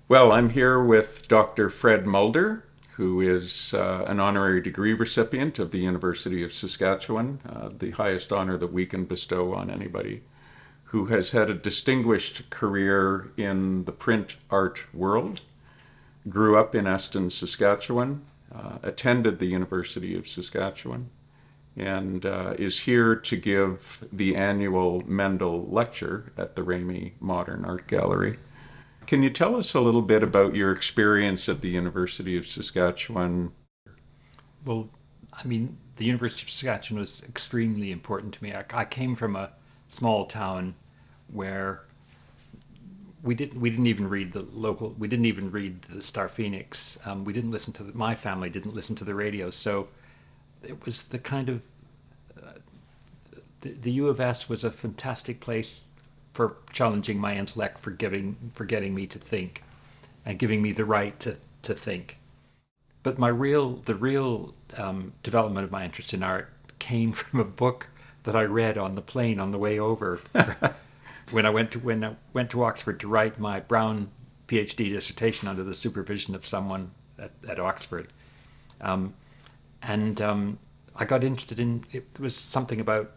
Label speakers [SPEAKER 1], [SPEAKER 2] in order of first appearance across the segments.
[SPEAKER 1] Well, I'm here with Dr. Fred Mulder, who is an honorary degree recipient of the University of Saskatchewan, the highest honor that we can bestow on anybody, who has had a distinguished career in the print art world, grew up in Eston, Saskatchewan, attended the University of Saskatchewan, and is here to give the annual Mendel Lecture at the Ramey Modern Art Gallery. Can you tell us a little bit about your experience at the University of Saskatchewan?
[SPEAKER 2] Well, the University of Saskatchewan was extremely important to me. I came from a small town where we didn't even read we didn't even read the Star Phoenix. We didn't listen to my family didn't listen to the radio, so it was the kind of the U of S was a fantastic place for challenging my intellect, for getting me to think, and giving me the right to think. But the real development of my interest in art came from a book that I read on the plane on the way over when I went to Oxford to write my Brown PhD dissertation under the supervision of someone at Oxford, and I got interested in it. Was something about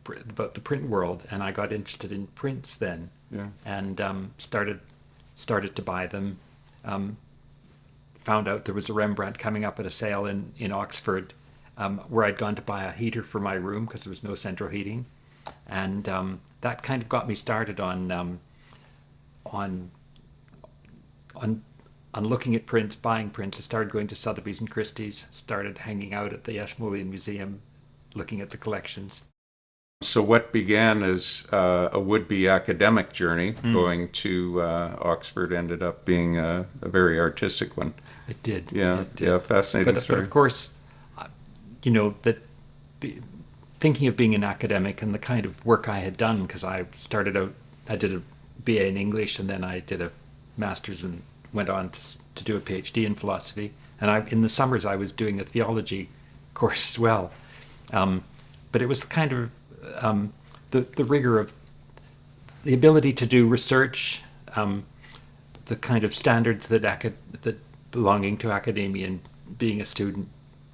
[SPEAKER 2] the print world, and I got interested in prints then,
[SPEAKER 1] Yeah.
[SPEAKER 2] and started to buy them. Found out there was a Rembrandt coming up at a sale in Oxford, where I'd gone to buy a heater for my room because there was no central heating, and that kind of got me started on looking at prints, buying prints. I started going to Sotheby's and Christie's, started hanging out at the Ashmolean Museum, looking at the collections.
[SPEAKER 1] So, what began as a would-be academic journey going to Oxford ended up being a very artistic one.
[SPEAKER 2] It did.
[SPEAKER 1] Yeah,
[SPEAKER 2] It did.
[SPEAKER 1] yeah, fascinating
[SPEAKER 2] But
[SPEAKER 1] story.
[SPEAKER 2] of course, that thinking of being an academic and the kind of work I had done, because I did a BA in English, and then I did a master's and went on to do a PhD in philosophy. And in the summers I was doing a theology course as well. But it was the kind of the rigor of the ability to do research, the kind of standards that belonging to academia and being a student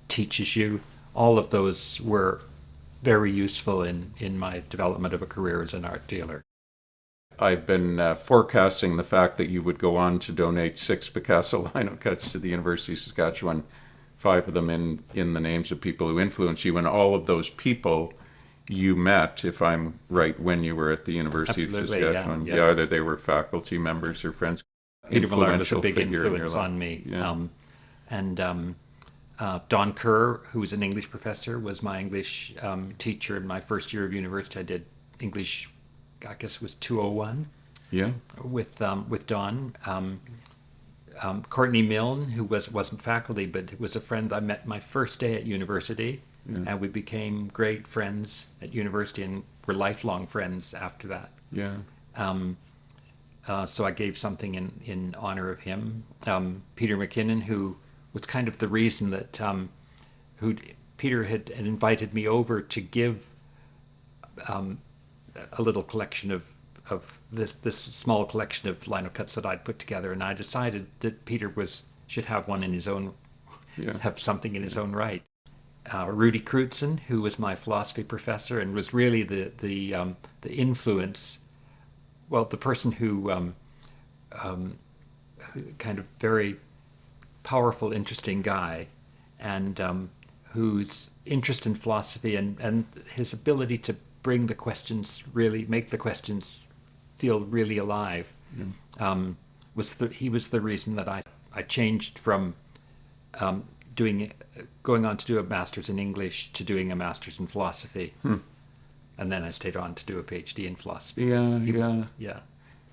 [SPEAKER 2] teaches you. All of those were very useful in my development of a career as an art dealer.
[SPEAKER 1] I've been forecasting the fact that you would go on to donate 6 Picasso lino cuts to the University of Saskatchewan, 5 of them in the names of people who influenced you, and all of those people you met, if I'm right, when you were at the University
[SPEAKER 2] Absolutely,
[SPEAKER 1] of Saskatchewan.
[SPEAKER 2] yeah, yes.
[SPEAKER 1] Either they were faculty members or friends.
[SPEAKER 2] Peter Millard was a
[SPEAKER 1] Influential
[SPEAKER 2] big
[SPEAKER 1] figure in your
[SPEAKER 2] influence
[SPEAKER 1] life.
[SPEAKER 2] on me.
[SPEAKER 1] Yeah.
[SPEAKER 2] And Don Kerr, who was an English professor, was my English teacher in my first year of university. I did English, I guess it was 201,
[SPEAKER 1] Yeah.
[SPEAKER 2] with Don. Courtney Milne, who wasn't faculty, but was a friend I met my first day at university, and we became great friends at university and were lifelong friends after that.
[SPEAKER 1] Yeah.
[SPEAKER 2] So I gave something in honor of him. Peter McKinnon, who was kind of the reason that Peter had invited me over to give a little collection of this small collection of lino cuts that I'd put together, and I decided that Peter should have one in his own, have something in his own right. Rudy Crutzen, who was my philosophy professor and was really the influence, well, the person who kind of very powerful, interesting guy, and whose interest in philosophy and his ability to bring the questions, really make the questions feel really alive, he was the reason that I changed from going on to do a master's in English to doing a master's in philosophy, and then I stayed on to do a PhD in philosophy.
[SPEAKER 1] Yeah.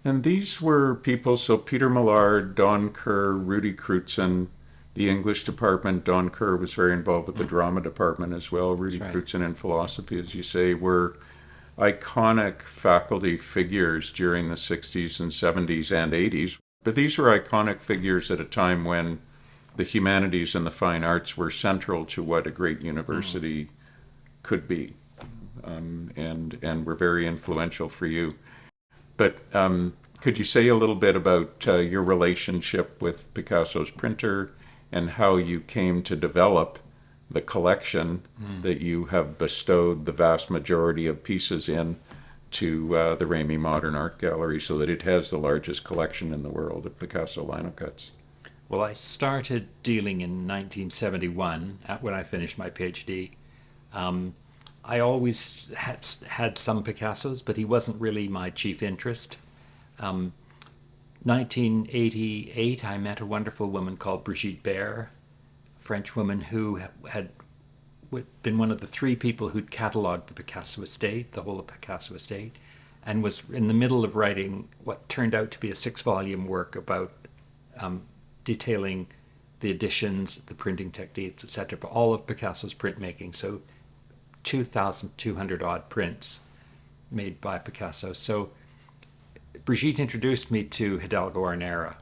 [SPEAKER 1] And these were people, so Peter Millard, Don Kerr, Rudy Crutzen, the English department. Don Kerr was very involved with the drama department as well. Rudy
[SPEAKER 2] Right.
[SPEAKER 1] Crutzen in philosophy, as you say, were iconic faculty figures during the 60s and 70s and 80s. But these were iconic figures at a time when the humanities and the fine arts were central to what a great university could be, and were very influential for you. But Could you say a little bit about your relationship with Picasso's printer and how you came to develop the collection that you have bestowed the vast majority of pieces in to the Ramey Modern Art Gallery so that it has the largest collection in the world of Picasso linocuts?
[SPEAKER 2] Well, I started dealing in 1971 when I finished my PhD. Um, I always had some Picassos, but he wasn't really my chief interest. Um, 1988, I met a wonderful woman called Brigitte Baer, a French woman who had been one of the three people who'd catalogued the Picasso estate, the whole of Picasso estate, and was in the middle of writing what turned out to be a 6-volume work about um, detailing the editions, the printing techniques, etc., for all of Picasso's printmaking. So 2,200 odd prints made by Picasso. So Brigitte introduced me to Hidalgo Arnera,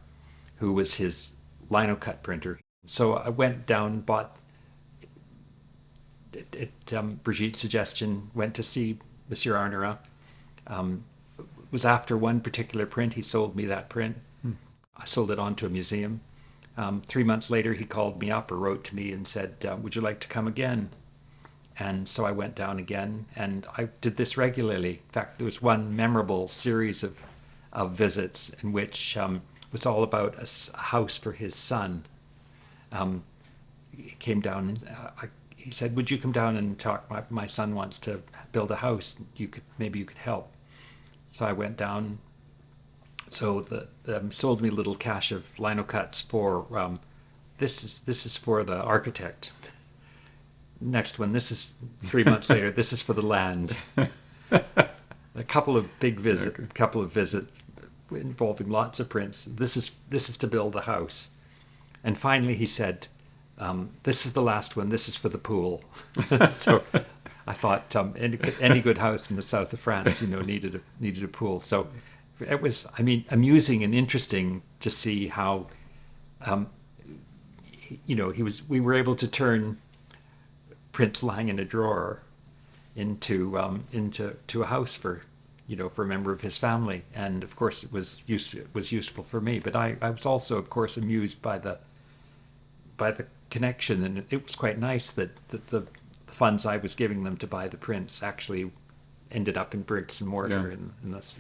[SPEAKER 2] who was his linocut printer. So I went down, bought Brigitte's suggestion, went to see Monsieur Arnera. It was after one particular print. He sold me that print. I sold it on to a museum. 3 months later, he called me up or wrote to me and said, would you like to come again? And so I went down again, and I did this regularly. In fact, there was one memorable series of visits in which was all about a house for his son. He came down and he said, "Would you come down and talk? My son wants to build a house. Maybe you could help." So I went down. So sold me a little cache of linocuts for this is for the architect. Next one, this is 3 months later. This is for the land. A couple of visits involving lots of prints. This is to build a house. And finally, he said, "This is the last one. This is for the pool." So I thought any good house in the south of France, needed a pool. So it was, amusing and interesting to see how, we were able to turn prints lying in a drawer into a house for a member of his family. And of course it was useful for me, but I was also, of course, amused by the connection, and it was quite nice that the funds I was giving them to buy the prints actually ended up in bricks and mortar.
[SPEAKER 1] Yeah.
[SPEAKER 2] And this,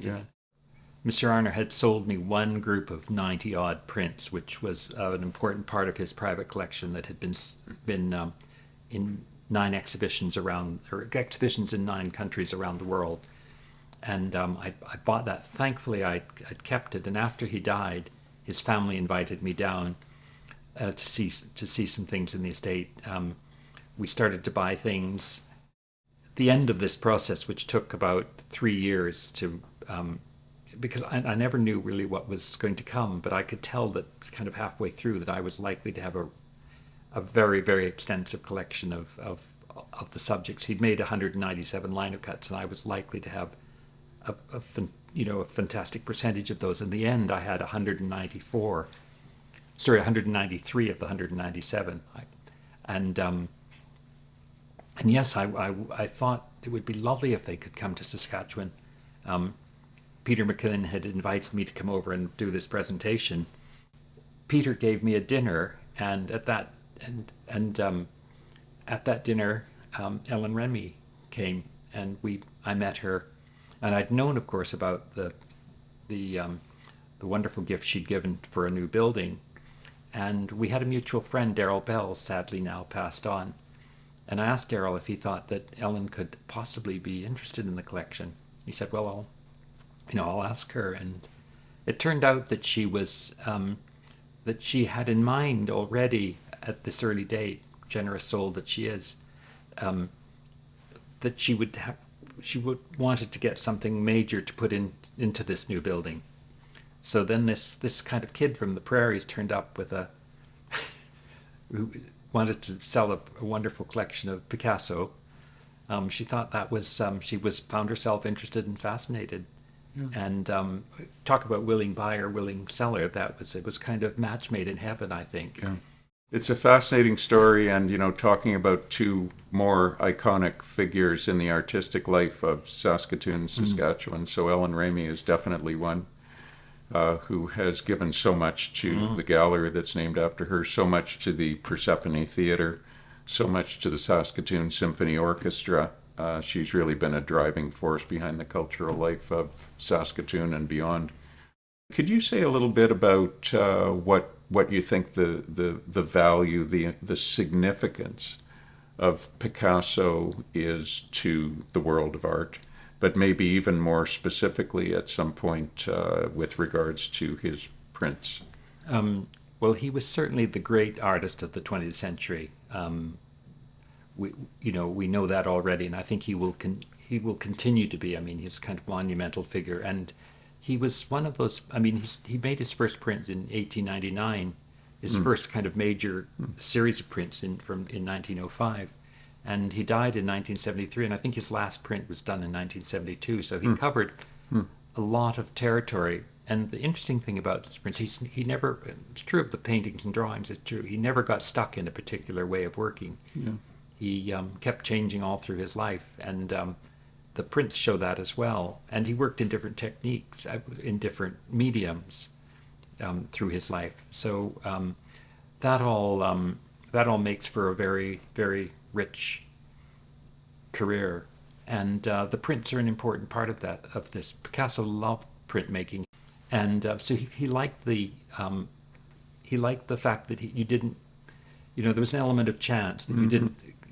[SPEAKER 2] Mr. Arner had sold me one group of 90 odd prints, which was an important part of his private collection that had been in 9 exhibitions in 9 countries around the world. And I bought that. Thankfully, I'd kept it. And after he died, his family invited me down to see some things in the estate. We started to buy things. The end of this process, which took about 3 years to, because I never knew really what was going to come, but I could tell that kind of halfway through that I was likely to have a very, very extensive collection of the subjects. He'd made 197 linocuts, and I was likely to have a fantastic percentage of those. In the end, I had 193 of the 197. And yes, I thought it would be lovely if they could come to Saskatchewan. Peter McKinnon had invited me to come over and do this presentation. Peter gave me a dinner, and at that dinner, Ellen Remy came, and I met her, and I'd known, of course, about the wonderful gift she'd given for a new building, and we had a mutual friend, Darrell Bell, sadly now passed on, and I asked Darrell if he thought that Ellen could possibly be interested in the collection. He said, "Well, I'll ask her," and it turned out that she was that she had in mind already at this early date, generous soul that she is, that she would wanted to get something major to put into this new building. So then this kind of kid from the Prairies turned up with who wanted to sell a wonderful collection of Picasso. She thought that was found herself interested and fascinated. Yeah. And talk about willing buyer, willing seller. It was kind of match made in heaven, I think.
[SPEAKER 1] Yeah. It's a fascinating story, and talking about 2 more iconic figures in the artistic life of Saskatoon, Saskatchewan. So Ellen Remy is definitely one. who has given so much to the gallery that's named after her, so much to the Persephone Theatre, so much to the Saskatoon Symphony Orchestra. She's really been a driving force behind the cultural life of Saskatoon and beyond. Could you say a little bit about what you think the value, the significance of Picasso is to the world of art, but maybe even more specifically at some point with regards to his prints?
[SPEAKER 2] Well, he was certainly the great artist of the 20th century. We know that already, and I think he will continue to be. I mean, he's kind of monumental figure, and he was one of those. I mean, he made his first print in 1899, his first kind of major series of prints in 1905, and he died in 1973. And I think his last print was done in 1972. So he covered a lot of territory. And the interesting thing about his prints, he never. It's true of the paintings and drawings. It's true. He never got stuck in a particular way of working.
[SPEAKER 1] Yeah.
[SPEAKER 2] He kept changing all through his life, and the prints show that as well. And he worked in different techniques, in different mediums through his life. So that all makes for a very, very rich career. And the prints are an important part of that. Of this, Picasso loved printmaking, and so he liked the fact that you didn't, there was an element of chance that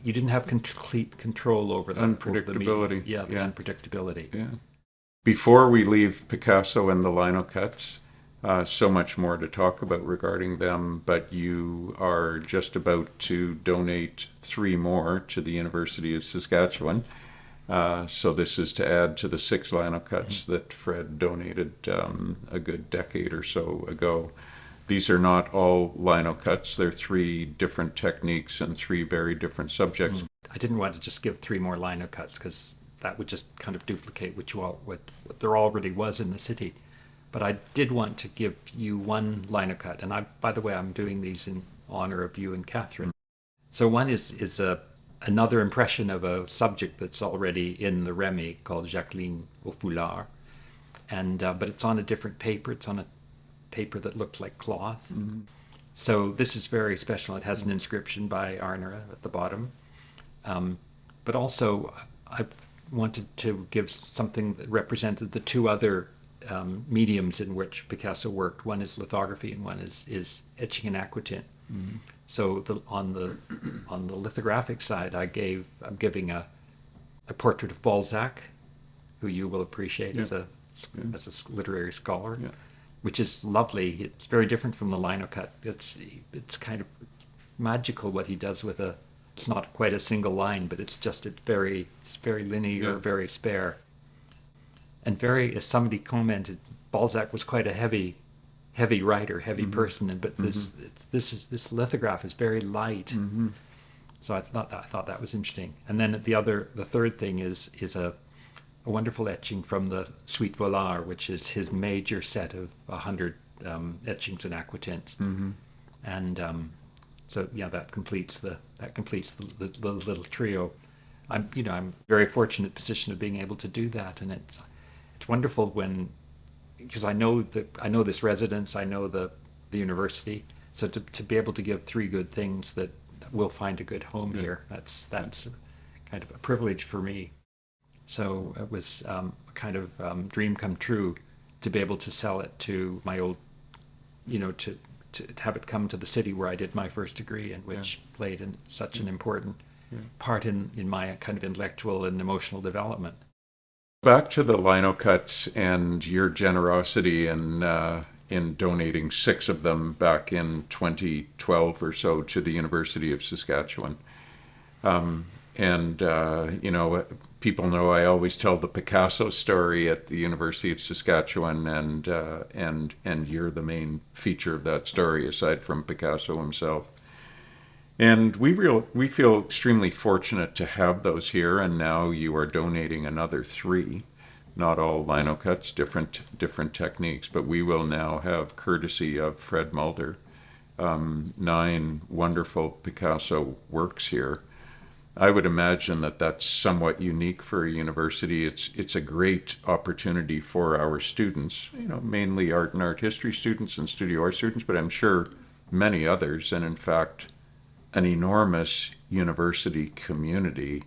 [SPEAKER 2] you didn't have complete control over the
[SPEAKER 1] unpredictability.
[SPEAKER 2] The unpredictability.
[SPEAKER 1] Yeah. Before we leave Picasso and the linocuts, so much more to talk about regarding them, but you are just about to donate 3 more to the University of Saskatchewan. So this is to add to the 6 linocuts that Fred donated a good decade or so ago. These are not all linocuts. They're 3 different techniques and 3 very different subjects.
[SPEAKER 2] I didn't want to just give 3 more linocuts because that would just kind of duplicate what there already was in the city. But I did want to give you 1 linocut. And by the way, I'm doing these in honor of you and Catherine. So one is another impression of a subject that's already in the Remy called Jacqueline au Foulard. And but it's on a different paper. It's on a paper that looked like cloth. So this is very special. It has an inscription by Arnera at the bottom. But also I wanted to give something that represented the 2 other mediums in which Picasso worked. One is lithography and one is etching and aquatint. So on the lithographic side, I'm giving a portrait of Balzac, who you will appreciate as a literary scholar. Yeah. Which is lovely. It's very different from the linocut. It's kind of magical what he does with it's not quite a single line, but it's very linear, very spare. And as somebody commented, Balzac was quite a heavy writer, heavy person, but this lithograph is very light. So I thought that was interesting. And then the third thing is a wonderful etching from the Suite Volare, which is his major set of 100 etchings and aquatints, and so that completes the little trio. I'm very fortunate position of being able to do that, and it's wonderful because I know this residence, I know the university, so to be able to give 3 good things that will find a good home here, that's kind of a privilege for me. So it was a kind of dream come true to be able to sell it to my old, to have it come to the city where I did my first degree and which played such an important part in my kind of intellectual and emotional development.
[SPEAKER 1] Back to the linocuts and your generosity in donating 6 of them back in 2012 or so to the University of Saskatchewan. People know I always tell the Picasso story at the University of Saskatchewan, and you're the main feature of that story, aside from Picasso himself. And we feel extremely fortunate to have those here, and now you are donating another 3. Not all linocuts, different techniques, but we will now have, courtesy of Fred Mulder, 9 wonderful Picasso works here. I would imagine that that's somewhat unique for a university. It's a great opportunity for our students, mainly art and art history students and studio art students, but I'm sure many others, and in fact, an enormous university community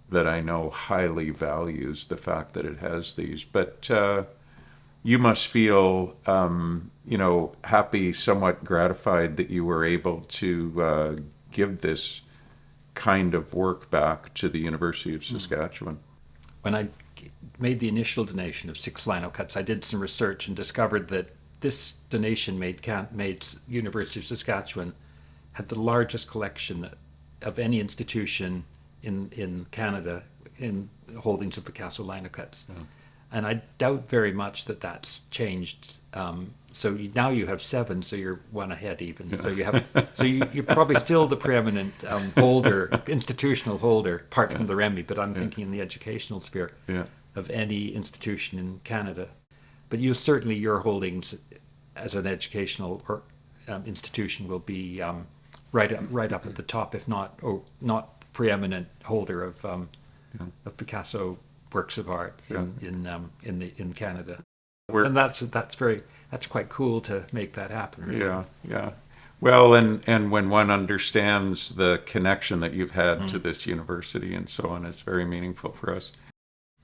[SPEAKER 1] that I know highly values the fact that it has these. But you must feel, happy, somewhat gratified that you were able to give this kind of work back to the University of Saskatchewan.
[SPEAKER 2] When I made the initial donation of 6 lino cuts, I did some research and discovered that this donation made University of Saskatchewan had the largest collection of any institution in Canada in holdings of Picasso lino cuts.
[SPEAKER 1] Yeah.
[SPEAKER 2] And I doubt very much that that's changed. Now you have 7, so you're one ahead even.
[SPEAKER 1] Yeah.
[SPEAKER 2] You're probably still the preeminent holder, institutional holder, apart from the Remy. But I'm thinking in the educational sphere of any institution in Canada. But your holdings as an educational institution will be right up at the top, if not preeminent holder of Picasso works of art in Canada. And that's quite cool to make that happen. Really.
[SPEAKER 1] Yeah. Well, and when one understands the connection that you've had to this university and so on, it's very meaningful for us.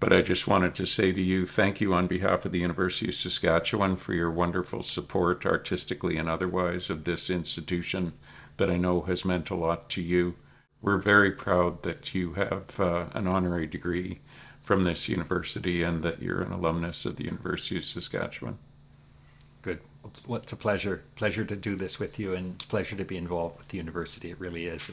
[SPEAKER 1] But I just wanted to say to you, thank you on behalf of the University of Saskatchewan for your wonderful support, artistically and otherwise, of this institution that I know has meant a lot to you. We're very proud that you have an honorary degree from this university and that you're an alumnus of the University of Saskatchewan.
[SPEAKER 2] Good. Well, it's a pleasure to do this with you, and it's a pleasure to be involved with the university. It really is.